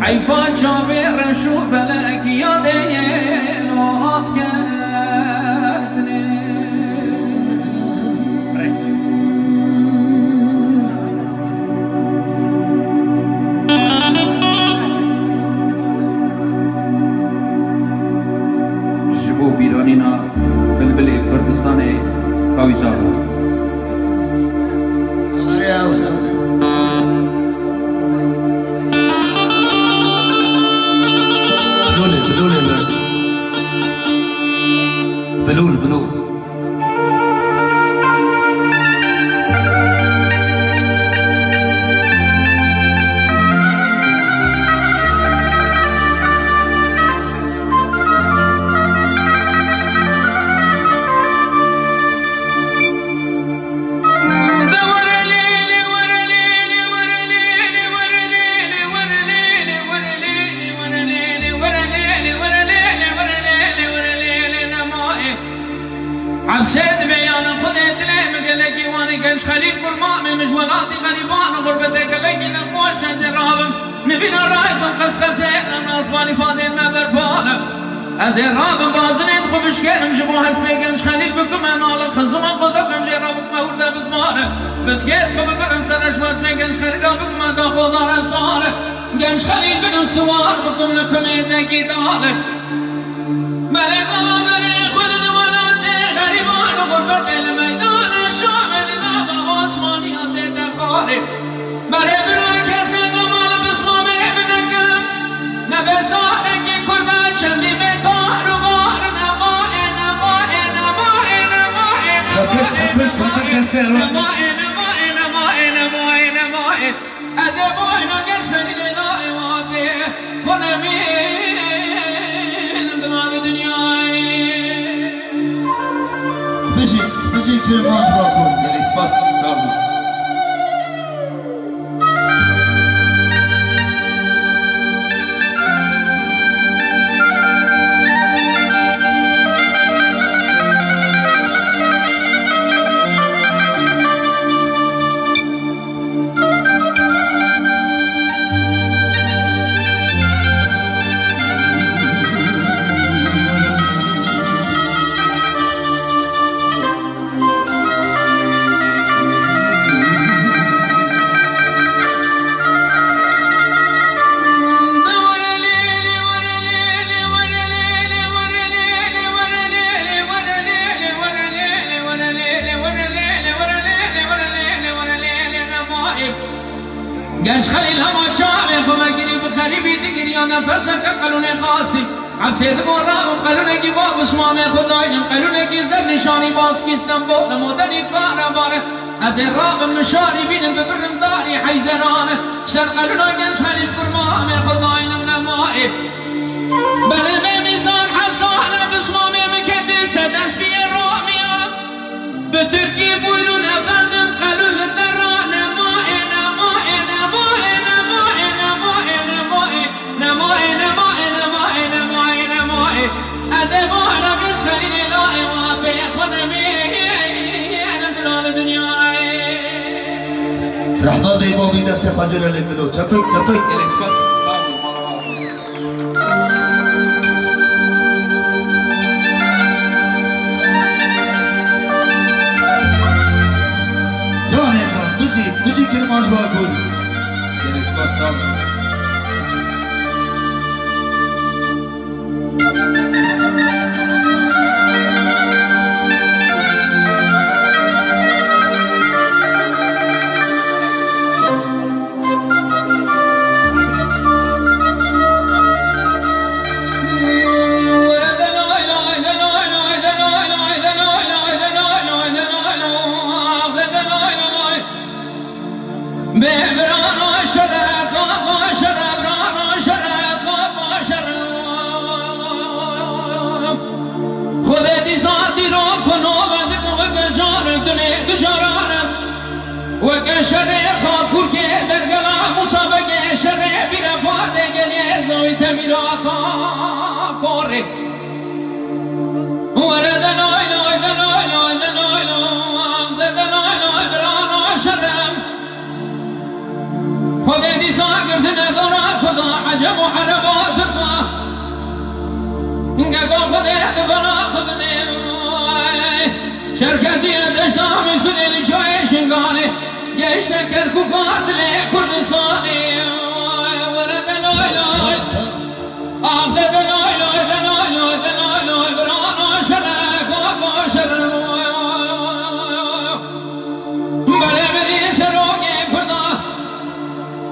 عيفان شابير شو بلاك يا دين وأبيتني جبو بيرانينا بلبلي كردستاني قويزارو بلول عبسيد بيانا خذيت ليه مقلقي وانا قلش خليل قرمامي مجولاتي غريبان غربتي قلقي نخوش ازرابم نبينا رايت وقصة زينا ناس بالي فاضين ما بربالم ازرابم بازنين خبش كيرم جبو حسبي قلش خليل بكم انالا خزوما قدقم جرابك مورده بزمانه بس كيت خب برم سرش واسمي قلش خليل بكم داخل دار افصاله قلش خليل بنم سوار بكم لكم يدنكي داله ملك آمري خلد غريبان غربت الميدان شامل نام عثمانيات دخاله برای برای کسی نمال بسلامه بنگم نبزارنگی کردن چندی بکار و بار نماه از باین و گشت لیلای وابه خونمین دلال دنیای بشی چه ماج باکن یلی سپاس کارم گنج خلیل هم آچامه خمگیری بخریبی دیگری یا نفسه که قلونه خواستی عبسید برام قلونه کی باب اسمام خدایم قلونه کی زر نشانی باز کیستم بود مدنی کار باره از راب مشاری بینم ببرم داری حیزرانه سر قلونه گنج خلیل برمام خدایم نمایی بله به میزان هر ساله بسمام مکدی سدست بی رامیان به ترکی بویرون افندم قلول دران مائه نمائه نمائه نمائه نمائه نمائه نمائه نمائه نمائه نمائه از بار گش خلیل لائه و به خودمی دلال دنیای رحمان ایمامی دست فضل لدلو چپک چپک موسیقی کرمانش باکن شرع خاکور که در گلا مسابقه شرع بی رفاده گلی زوی تمیراتا کوره ورد لای لای دلای لای دلای لای دلای لای درانا شرم خود دیسا گرد ندارا کدا عجب و عربات کدا گگا خود دفنا خبنه شرکتی دشتامی سلیل جای شنگاله گشت کرکو قاتل کردستانی ورد لای لای آخ دلای لای دلای لای دلای لای برانا شرک و شرک بله بدی سروگی کردا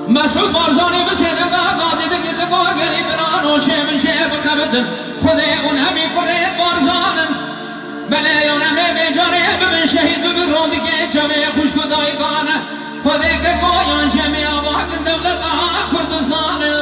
مسعود بارزانی بسیدم غازی دگید گوگلی برانا شیمن شیب خبتن خود اون همی کرد بارزانن بله یونمه بیجاره ببین شهید ببین روندی که چمه خوشگدای کانه خودی که گویان شمی آواکن دولت آها کردستانه